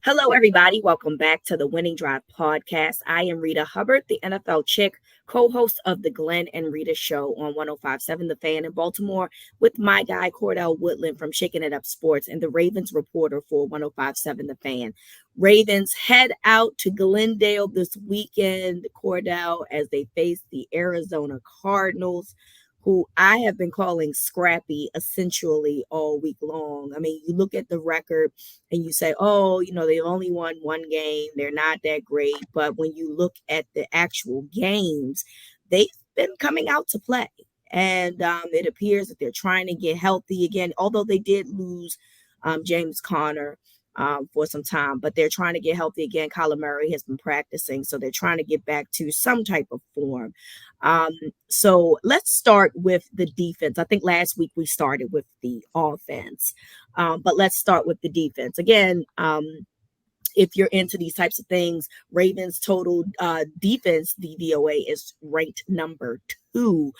Hello, everybody. Welcome back to the Winning Drive podcast. I am Reeta Hubbard, the NFL chick, co-host of the Glenn and Rita Show on 105.7 The Fan in Baltimore, with my guy Cordell Woodland from Shaking It Up Sports and the Ravens reporter for 105.7 The Fan. Ravens head out to Glendale this weekend, Cordell, as they face the Arizona Cardinals, who I have been calling scrappy essentially all week long. I mean, you look at the record and you say, oh, they've only won one game. They're not that great. But when you look at the actual games, they've been coming out to play. And it appears that they're trying to get healthy again, although they did lose James Conner for some time, but they're trying to get healthy again. Kyler Murray has been practicing, so they're trying to get back to some type of form. So let's start with the defense. I think last week we started with the offense, but let's start with the defense. Again, if you're into these types of things, Ravens total defense DVOA is ranked number 2.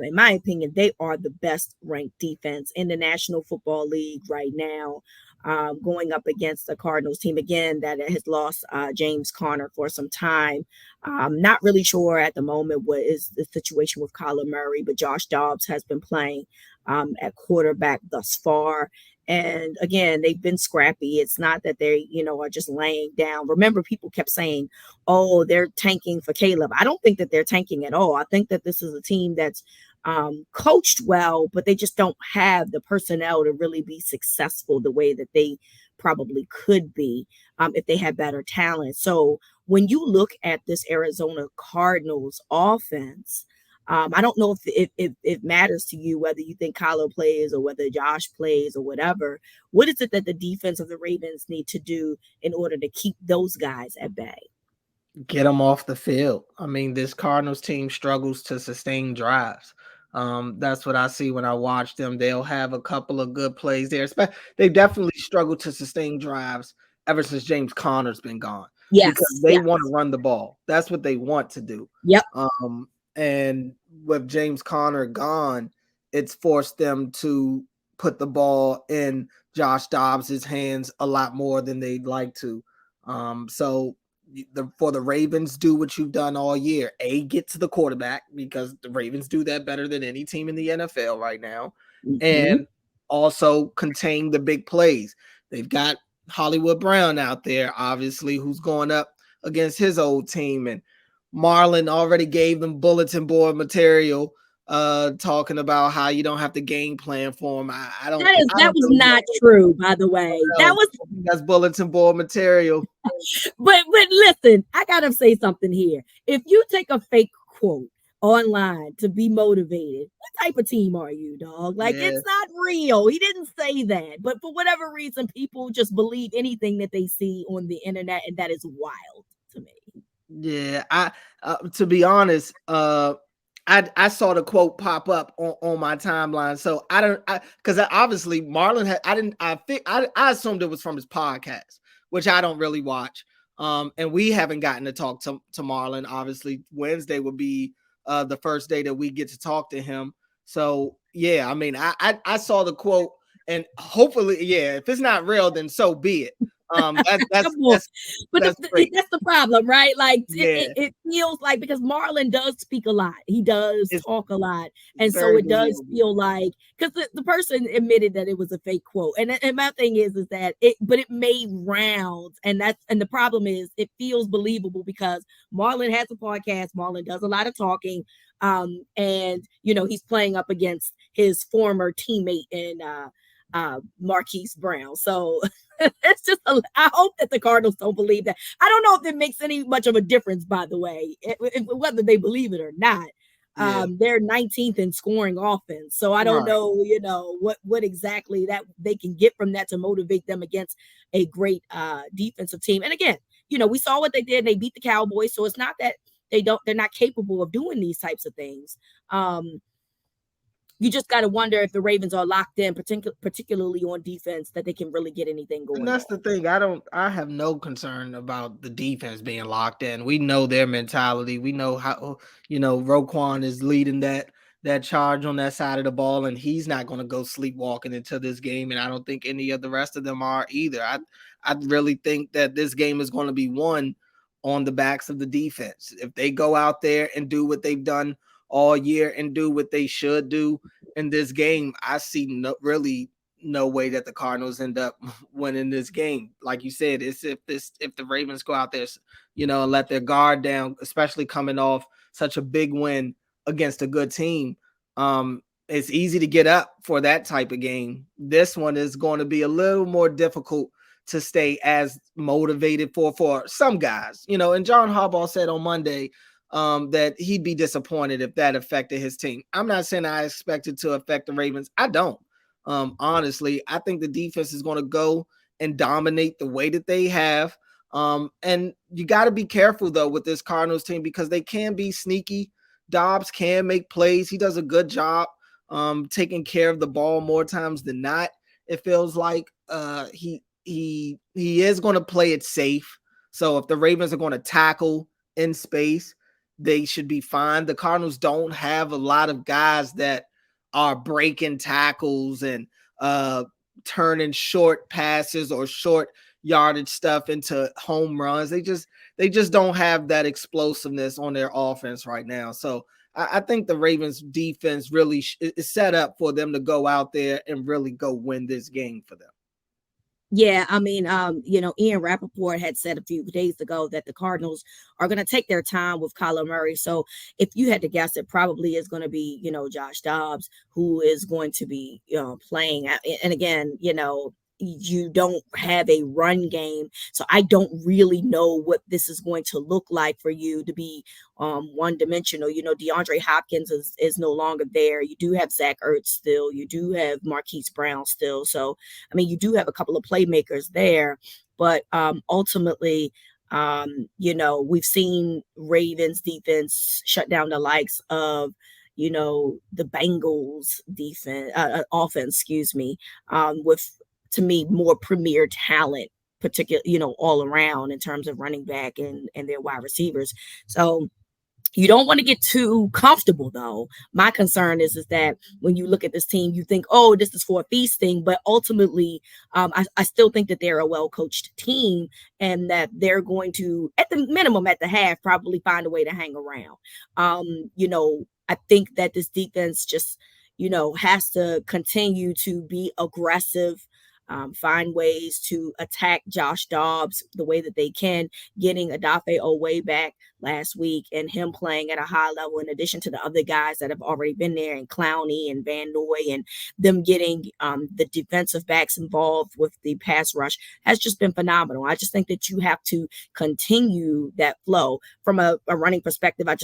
In my opinion, they are the best ranked defense in the National Football League right now, going up against the Cardinals team again that has lost James Conner for some time. Not really sure at the moment what is the situation with Kyler Murray, but Josh Dobbs has been playing at quarterback thus far. And again, they've been scrappy. It's not that they, are just laying down. Remember, people kept saying, oh, they're tanking for Caleb. I don't think that they're tanking at all. I think that this is a team that's coached well, but they just don't have the personnel to really be successful the way that they probably could be if they had better talent. So when you look at this Arizona Cardinals offense, I don't know if it matters to you whether you think Kyler plays or whether Josh plays or whatever. What is it that the defense of the Ravens need to do in order to keep those guys at bay? Get them off the field. I mean, this Cardinals team struggles to sustain drives. That's what I see when I watch them. They'll have a couple of good plays there. They definitely struggle to sustain drives ever since James Conner's been gone. Yes, because they want to run the ball. That's what they want to do. Yep. And with James Conner gone, it's forced them to put the ball in Josh Dobbs' hands a lot more than they'd like to. So for the Ravens, do what you've done all year. Get to the quarterback, because the Ravens do that better than any team in the NFL right now. Mm-hmm. And also contain the big plays. They've got Hollywood Brown out there, obviously, who's going up against his old team. And Marlon already gave them bulletin board material, talking about how you don't have to game plan for him. That was not true, by the way. That's bulletin board material. But listen, I gotta say something here. If you take a fake quote online to be motivated, what type of team are you, dog? It's not real. He didn't say that, but for whatever reason, people just believe anything that they see on the internet, and that is wild to me. Yeah, to be honest, I saw the quote pop up on my timeline, so because obviously Marlon I assumed it was from his podcast, which I don't really watch, and we haven't gotten to talk to Marlon. Obviously, Wednesday would be the first day that we get to talk to him. So yeah, I mean, I saw the quote, and hopefully, if it's not real, then so be it. That's the problem, right? It feels like, because Marlon does speak a lot, he does talk a lot, and so it does feel like, because the person admitted that it was a fake quote, and my thing is that it made rounds, and the problem is it feels believable because Marlon has a podcast, Marlon does a lot of talking, and he's playing up against his former teammate in Marquise Brown, so it's just I hope that the Cardinals don't believe that. I don't know if it makes much of a difference, by the way, whether they believe it or not. They're 19th in scoring offense, so I don't know, what exactly that they can get from that to motivate them against a great defensive team. And again, we saw what they did. They beat the Cowboys, so it's not that they're not capable of doing these types of things. You just got to wonder if the Ravens are locked in, particularly on defense, that they can really get anything going. And that's the thing. I have no concern about the defense being locked in. We know their mentality. We know how, Roquan is leading that that charge on that side of the ball, and he's not going to go sleepwalking into this game. And I don't think any of the rest of them are either. I really think that this game is going to be won on the backs of the defense. If they go out there and do what they've done all year and do what they should do in this game, I see really no way that the Cardinals end up winning this game. Like you said, it's if the Ravens go out there, and let their guard down, especially coming off such a big win against a good team. It's easy to get up for that type of game. This one is going to be a little more difficult to stay as motivated for some guys, and John Harbaugh said on Monday that he'd be disappointed if that affected his team. I'm not saying I expect it to affect the Ravens. I don't. Honestly, I think the defense is going to go and dominate the way that they have. And you got to be careful, though, with this Cardinals team because they can be sneaky. Dobbs can make plays. He does a good job taking care of the ball more times than not. It feels like he is going to play it safe. So if the Ravens are going to tackle in space, they should be fine. The Cardinals don't have a lot of guys that are breaking tackles and turning short passes or short yardage stuff into home runs. They just don't have that explosiveness on their offense right now. So I think the Ravens defense really is set up for them to go out there and really go win this game for them. Yeah, I mean, Ian Rappaport had said a few days ago that the Cardinals are going to take their time with Kyler Murray. So if you had to guess, it probably is going to be, Josh Dobbs, who is going to be, playing. And again, you don't have a run game. So I don't really know what this is going to look like for you to be one dimensional. DeAndre Hopkins is no longer there. You do have Zach Ertz still. You do have Marquise Brown still. So, I mean, you do have a couple of playmakers there. But ultimately, we've seen Ravens defense shut down the likes of the Bengals defense offense, with, to me, more premier talent, particularly, all around in terms of running back and their wide receivers. So you don't want to get too comfortable, though. My concern is that when you look at this team, you think, oh, this is for a feasting. But ultimately, I still think that they're a well-coached team and that they're going to, at the minimum, at the half, probably find a way to hang around. I think that this defense just, has to continue to be aggressive. Find ways to attack Josh Dobbs the way that they can, getting Odafe Oweh back last week and him playing at a high level in addition to the other guys that have already been there, and Clowney and Van Noy, and them getting the defensive backs involved with the pass rush has just been phenomenal. I just think that you have to continue that flow. From a running perspective, I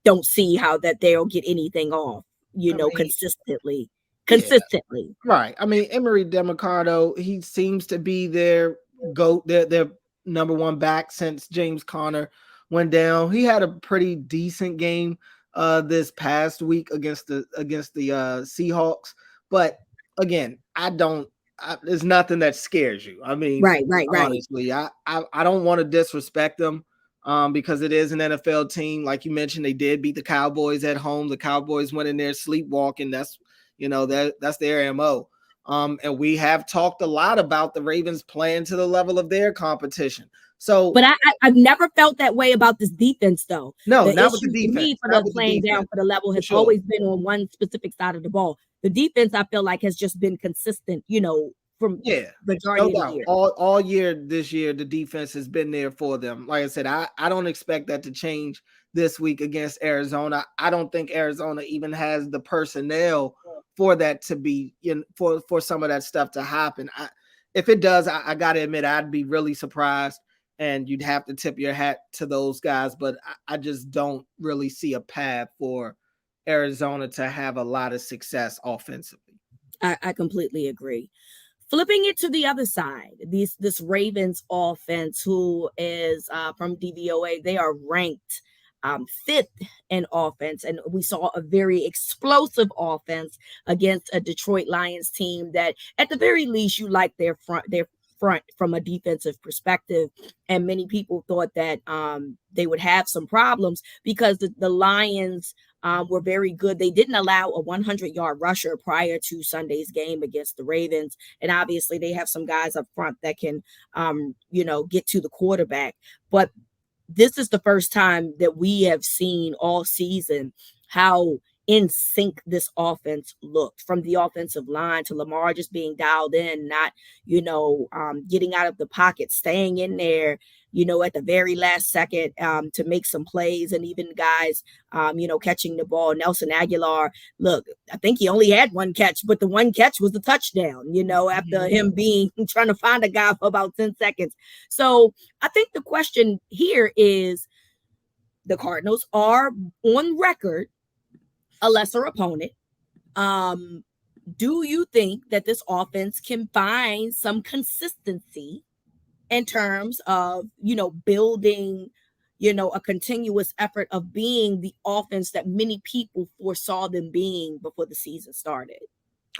don't see how that they'll get anything off, consistently. Consistently. Yeah, right. I mean, Emery Demercado, he seems to be their GOAT, their number one back since James Conner went down. He had a pretty decent game this past week against the Seahawks. But again, there's nothing that scares you. I mean, right. Honestly, I don't want to disrespect them because it is an NFL team. Like you mentioned, they did beat the Cowboys at home. The Cowboys went in there sleepwalking. That's their MO. And we have talked a lot about the Ravens playing to the level of their competition. So, but I've never felt that way about this defense, though. No, not with the defense. For me, for the playing down for the level has always been on one specific side of the ball. The defense, I feel like, has just been consistent, from majority of the year. All year this year, the defense has been there for them. Like I said, I don't expect that to change this week against Arizona. I don't think Arizona even has the personnel for that to be for some of that stuff to happen. If it does, I gotta admit, I'd be really surprised, and you'd have to tip your hat to those guys. But I just don't really see a path for Arizona to have a lot of success offensively. I completely agree. Flipping it to the other side, this Ravens offense, who is from DVOA, they are ranked fifth in offense, and we saw a very explosive offense against a Detroit Lions team that, at the very least, you like their front from a defensive perspective. And many people thought that they would have some problems because the Lions were very good. They didn't allow a 100-yard rusher prior to Sunday's game against the Ravens. And obviously they have some guys up front that can, get to the quarterback. But this is the first time that we have seen all season how in sync this offense looked, from the offensive line to Lamar just being dialed in, not, getting out of the pocket, staying in there, at the very last second to make some plays, and even guys, catching the ball. Nelson Aguilar, look, I think he only had one catch, but the one catch was the touchdown, after him being trying to find a guy for about 10 seconds. So I think the question here is, the Cardinals are on record a lesser opponent. Do you think that this offense can find some consistency in terms of, building, a continuous effort of being the offense that many people foresaw them being before the season started?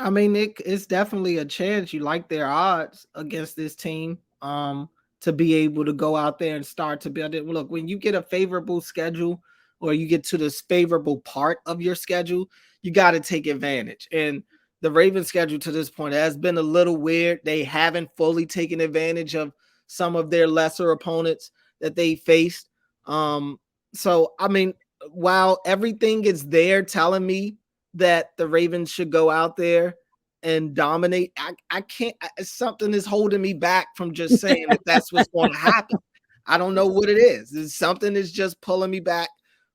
I mean, it's definitely a chance. You like their odds against this team to be able to go out there and start to build it. Look, when you get a favorable schedule, or you get to this favorable part of your schedule, you got to take advantage. And the Ravens schedule to this point has been a little weird. They haven't fully taken advantage of some of their lesser opponents that they faced. So, I mean, while everything is there telling me that the Ravens should go out there and dominate, I can't, something is holding me back from just saying that that's what's going to happen. I don't know what it is. Something is just pulling me back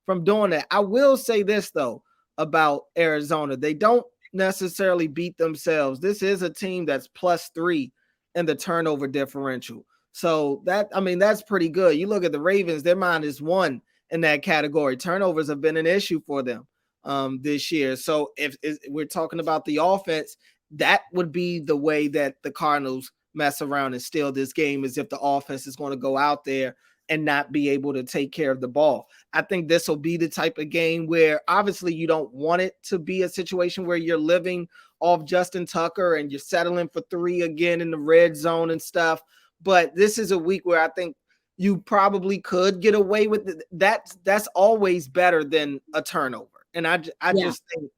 from doing that. I will say this, though, about Arizona. They don't necessarily beat themselves. This is a team that's +3 in the turnover differential. So that's pretty good. You look at the Ravens, they're -1 in that category. Turnovers have been an issue for them this year. So if we're talking about the offense, that would be the way that the Cardinals mess around and steal this game, is if the offense is going to go out there and not be able to take care of the ball. I think this will be the type of game where obviously you don't want it to be a situation where you're living off Justin Tucker and you're settling for 3 again in the red zone and stuff. But this is a week where I think you probably could get away with it. That's always better than a turnover. And I just think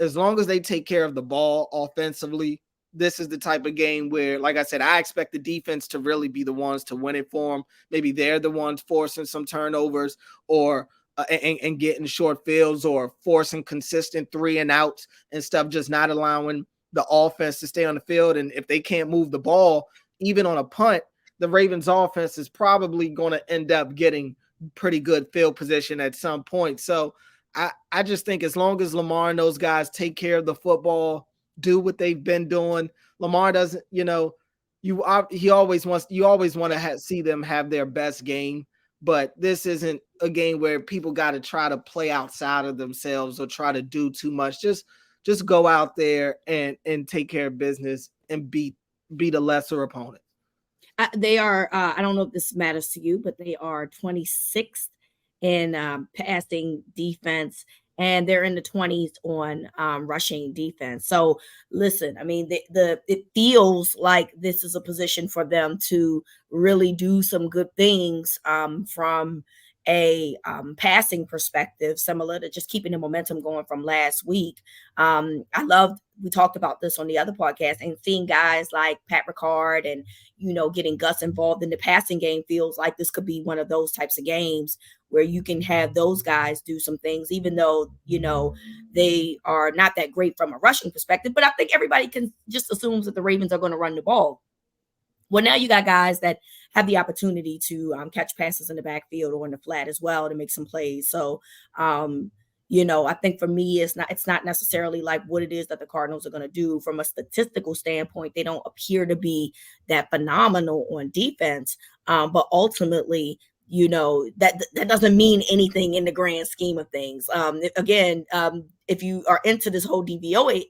as long as they take care of the ball offensively, this is the type of game where, like I said, I expect the defense to really be the ones to win it for them. Maybe they're the ones forcing some turnovers, or and getting short fields, or forcing consistent 3 and outs and stuff, just not allowing the offense to stay on the field. And if they can't move the ball, even on a punt, the Ravens offense is probably going to end up getting pretty good field position at some point. So I just think as long as Lamar and those guys take care of the football, do what they've been doing. Lamar doesn't, you always want to see them have their best game, but this isn't a game where people got to try to play outside of themselves or try to do too much. Just go out there and take care of business and beat a lesser opponent. They are, I don't know if this matters to you, but they are 26th in passing defense, and they're in the 20s on rushing defense. So listen, I mean, it feels like this is a position for them to really do some good things from a passing perspective, similar to just keeping the momentum going from last week. We talked about this on the other podcast, and seeing guys like Pat Ricard and, getting Gus involved in the passing game feels like this could be one of those types of games where you can have those guys do some things, even though, they are not that great from a rushing perspective. But I think everybody can just assumes that the Ravens are going to run the ball. Well, now you got guys that have the opportunity to catch passes in the backfield or in the flat as well to make some plays. So, I think for me, it's not necessarily like what it is that the Cardinals are going to do from a statistical standpoint. They don't appear to be that phenomenal on defense, but ultimately, that doesn't mean anything in the grand scheme of things. If you are into this whole DVOA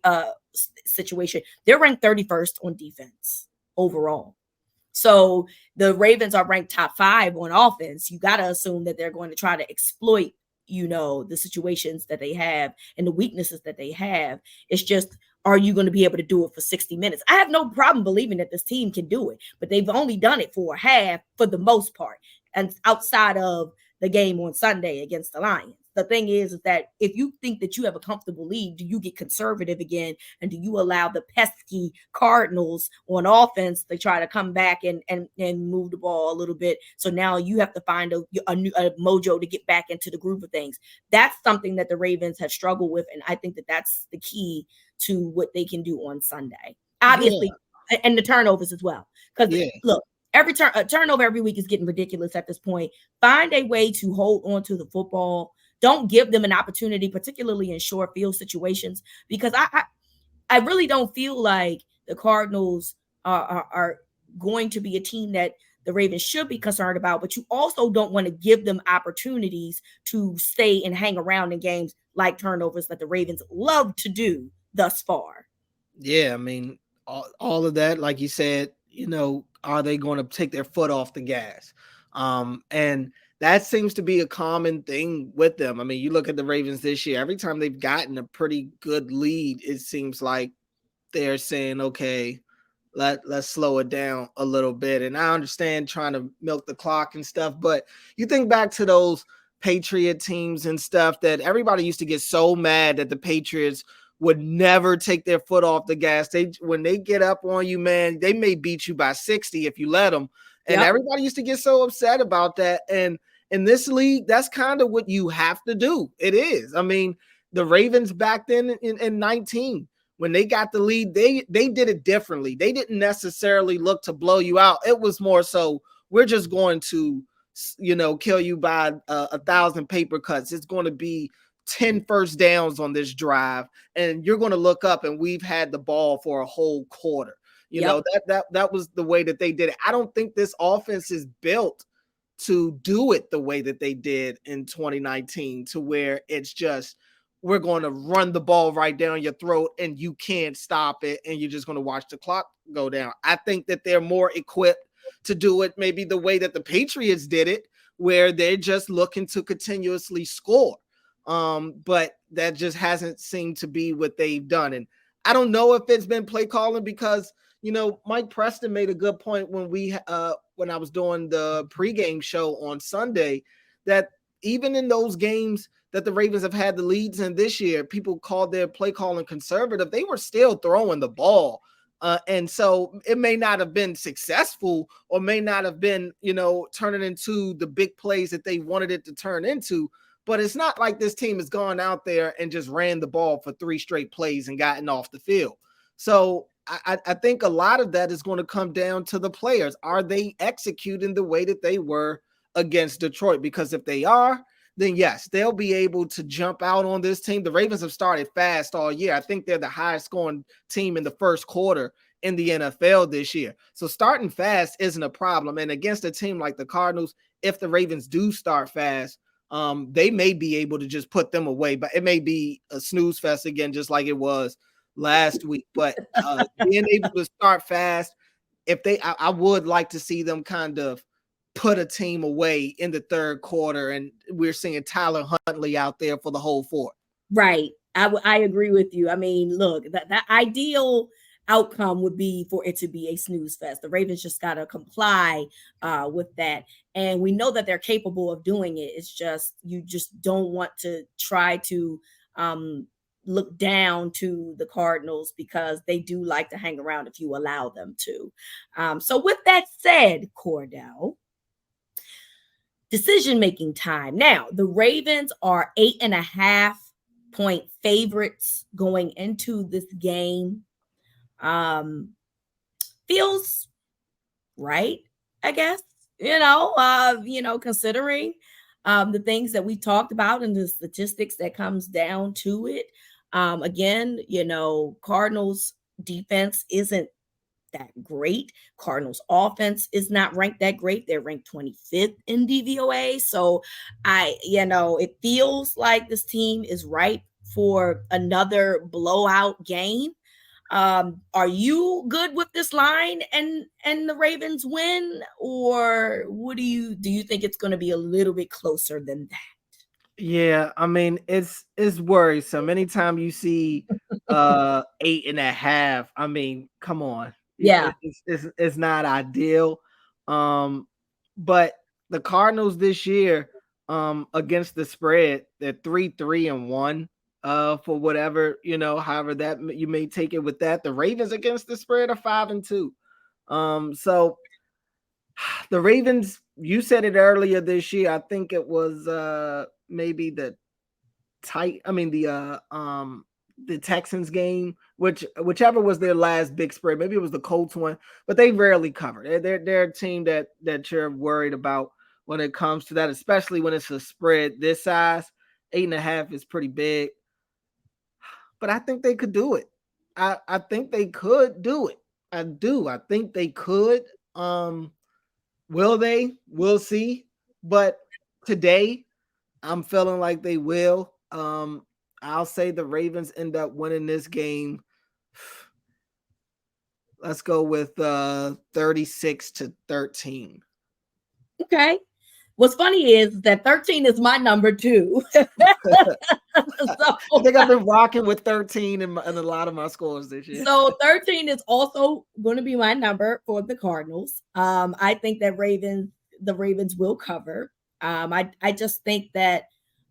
situation, they're ranked 31st on defense overall. So the Ravens are ranked top 5 on offense. You got to assume that they're going to try to exploit, the situations that they have and the weaknesses that they have. It's just are you going to be able to do it for 60 minutes? I have no problem believing that this team can do it, but they've only done it for a half for the most part. And outside of the game on Sunday against the Lions, the thing is that if you think that you have a comfortable lead, do you get conservative again? And do you allow the pesky Cardinals on offense to try to come back and move the ball a little bit? So now you have to find a mojo to get back into the groove of things. That's something that the Ravens have struggled with. And I think that that's the key to what they can do on Sunday. Obviously, and the turnovers as well. Because look, every turnover every week is getting ridiculous at this point. Find a way to hold on to the football. Don't give them an opportunity, particularly in short field situations, because I really don't feel like the Cardinals are going to be a team that the Ravens should be concerned about, but you also don't want to give them opportunities to stay and hang around in games like turnovers that the Ravens love to do thus far. Yeah, I mean, all of that, like you said, are they going to take their foot off the gas? And that seems to be a common thing with them. I mean, you look at the Ravens this year, every time they've gotten a pretty good lead, it seems like they're saying, okay, let's slow it down a little bit. And I understand trying to milk the clock and stuff, but you think back to those Patriot teams and stuff that everybody used to get so mad that the Patriots would never take their foot off the gas. When they get up on you, man, they may beat you by 60 if you let them. And everybody used to get so upset about that. And in this league, that's kind of what you have to do. It is. I mean, the Ravens back then in 19, when they got the lead, they did it differently. They didn't necessarily look to blow you out. It was more so, we're just going to, kill you by 1,000 paper cuts. It's going to be 10 first downs on this drive, and you're going to look up and we've had the ball for a whole quarter. That was the way that they did it. I don't think this offense is built to do it the way that they did in 2019, to where it's just, we're going to run the ball right down your throat and you can't stop it, and you're just going to watch the clock go down. I think that they're more equipped to do it maybe the way that the Patriots did it, where they're just looking to continuously score. But that just hasn't seemed to be what they've done. And I don't know if it's been play calling, because Mike Preston made a good point when I was doing the pregame show on Sunday, that even in those games that the Ravens have had the leads in this year, people called their play calling conservative. They were still throwing the ball. And so it may not have been successful, or may not have been, turning into the big plays that they wanted it to turn into. But it's not like this team has gone out there and just ran the ball for 3 straight plays and gotten off the field. So I think a lot of that is going to come down to the players. Are they executing the way that they were against Detroit? Because if they are, then yes, they'll be able to jump out on this team. The Ravens have started fast all year. I think they're the highest scoring team in the first quarter in the NFL this year. So starting fast isn't a problem. And against a team like the Cardinals, if the Ravens do start fast, they may be able to just put them away, but it may be a snooze fest again, just like it was last week. But being able to start fast, I would like to see them kind of put a team away in the third quarter, and we're seeing Tyler Huntley out there for the whole 4. Right. I agree with you. I mean, look, that ideal outcome would be for it to be a snooze fest. The Ravens just got to comply with that. And we know that they're capable of doing it. It's just, you just don't want to try to look down to the Cardinals, because they do like to hang around if you allow them to. So with that said, Cordell, decision-making time. Now, the Ravens are 8.5-point favorites going into this game. Feels right, I guess, considering the things that we talked about and the statistics that comes down to it. Again, Cardinals defense isn't that great. Cardinals offense is not ranked that great. They're ranked 25th in DVOA. So it feels like this team is ripe for another blowout game. Are you good with this line and the Ravens win, or what do you think it's going to be a little bit closer than that? Yeah, I mean it's worrisome. Anytime you see 8.5, I mean, come on. Yeah. It's not ideal. Um, but the Cardinals this year, against the spread, they're 3-3-1. For whatever, however that you may take it with that. The Ravens against the spread are 5-2. So the Ravens, you said it earlier this year. I think it was maybe the Texans game, whichever was their last big spread. Maybe it was the Colts one, but they rarely cover. They're a team that you're worried about when it comes to that, especially when it's a spread this size. 8.5 is pretty big, but I think they could do it. I think they could do it. I do. I think they could. Will they? We'll see. But today, I'm feeling like they will. I'll say the Ravens end up winning this game. Let's go with 36-13. Okay. What's funny is that 13 is my number too. I think I've been rocking with 13 in a lot of my scores this year. So 13 is also going to be my number for the Cardinals. I think that the Ravens will cover. I just think that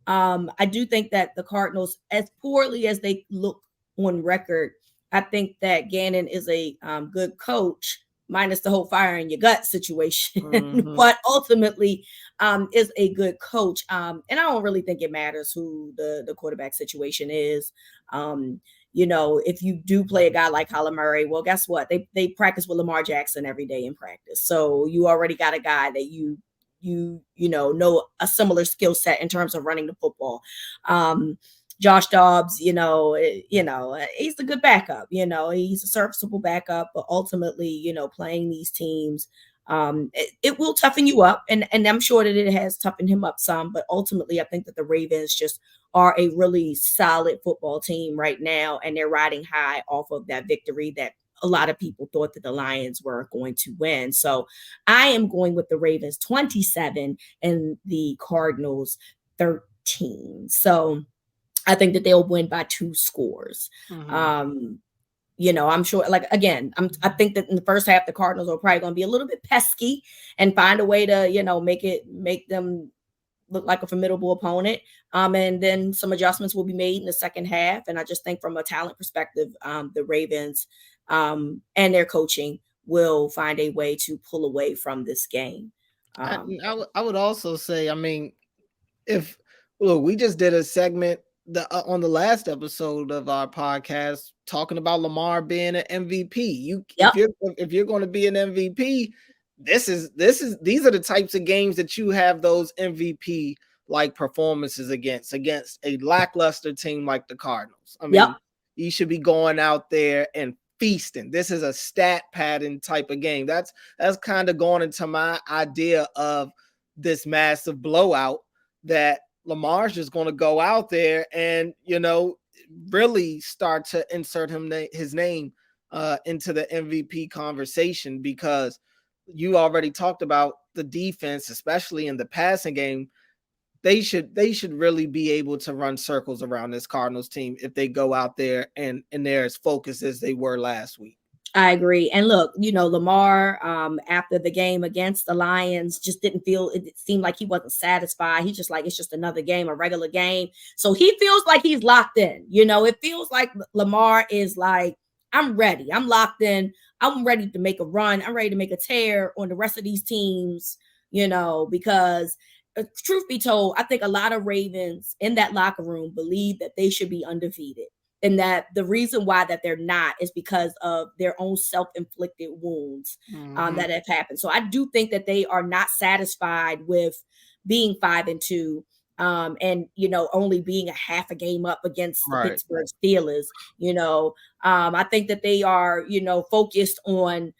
I do think that the Cardinals, as poorly as they look on record, I think that Gannon is a good coach, minus the whole fire in your gut situation, Mhm. but ultimately is a good coach. And I don't really think it matters who the quarterback situation is. If you do play a guy like Kyler Murray, well, guess what? They practice with Lamar Jackson every day in practice. So you already got a guy that know a similar skill set in terms of running the football. Josh Dobbs, he's a good backup. He's a serviceable backup, but ultimately, playing these teams, it will toughen you up, and I'm sure that it has toughened him up some. But ultimately, I think that the Ravens just are a really solid football team right now, and they're riding high off of that victory that a lot of people thought that the Lions were going to win. So I am going with the Ravens 27 and the Cardinals 13. So I think that they'll win by 2 scores. Mhm. I'm sure, like, again, I think that in the first half, the Cardinals are probably going to be a little bit pesky and find a way to, make them look like a formidable opponent. And then some adjustments will be made in the second half. And I just think from a talent perspective, the Ravens and their coaching will find a way to pull away from this game. I would also say, I mean, if look, we just did a segment on the last episode of our podcast talking about Lamar being an MVP. Yep. If you're going to be an MVP, these are the types of games that you have those MVP like performances against a lackluster team like the Cardinals. I Yep. mean, you should be going out there and feasting. This is a stat pattern type of game. That's kind of going into my idea of this massive blowout that Lamar's just going to go out there and really start to insert his name into the MVP conversation, because you already talked about the defense, especially in the passing game. They should really be able to run circles around this Cardinals team if they go out there and they're as focused as they were last week. I agree. And look, Lamar, after the game against the Lions, just it seemed like he wasn't satisfied. He's just like, it's just another game, a regular game. So he feels like he's locked in. It feels like Lamar is like, I'm ready. I'm locked in. I'm ready to make a run. I'm ready to make a tear on the rest of these teams, because truth be told, I think a lot of Ravens in that locker room believe that they should be undefeated, and that the reason why that they're not is because of their own self-inflicted wounds that have happened. So I do think that they are not satisfied with being 5-2 and only being a half a game up against the Pittsburgh Steelers. I think that they are focused on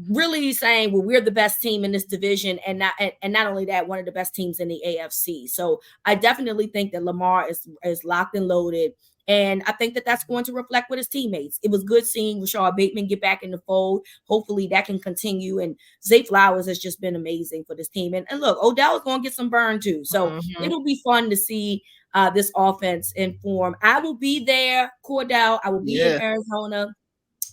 really saying, well, we're the best team in this division, and not only that, one of the best teams in the AFC. So I definitely think that Lamar is locked and loaded. And I think that that's going to reflect with his teammates. It was good seeing Rashard Bateman get back in the fold. Hopefully that can continue. And Zay Flowers has just been amazing for this team. And look, Odell is going to get some burn too. So it'll be fun to see this offense in form. I will be there, Cordell. I will be in Arizona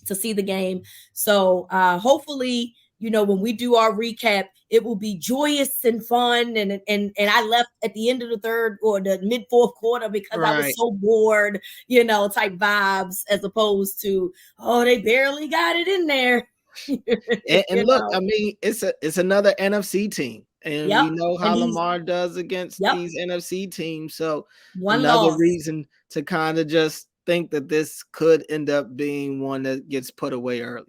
to see the game. So hopefully, when we do our recap, it will be joyous and fun. And I left at the end of the third or the mid fourth quarter because I was so bored, type vibes, as opposed to, oh, they barely got it in there. and look, I mean, it's another NFC team. And we know how Lamar does against these NFC teams. So another reason to kind of just think that this could end up being one that gets put away early.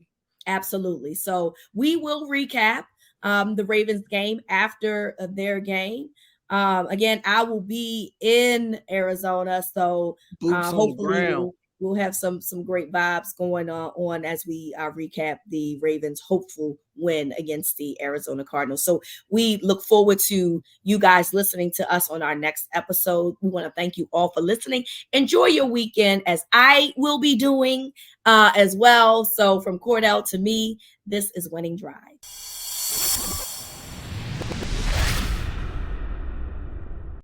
Absolutely. So we will recap the Ravens game after their game. Again, I will be in Arizona, so hopefully we'll have some great vibes going on as we recap the Ravens' hopeful win against the Arizona Cardinals. So we look forward to you guys listening to us on our next episode. We want to thank you all for listening. Enjoy your weekend, as I will be doing as well. So from Cordell to me, this is Winning Drive.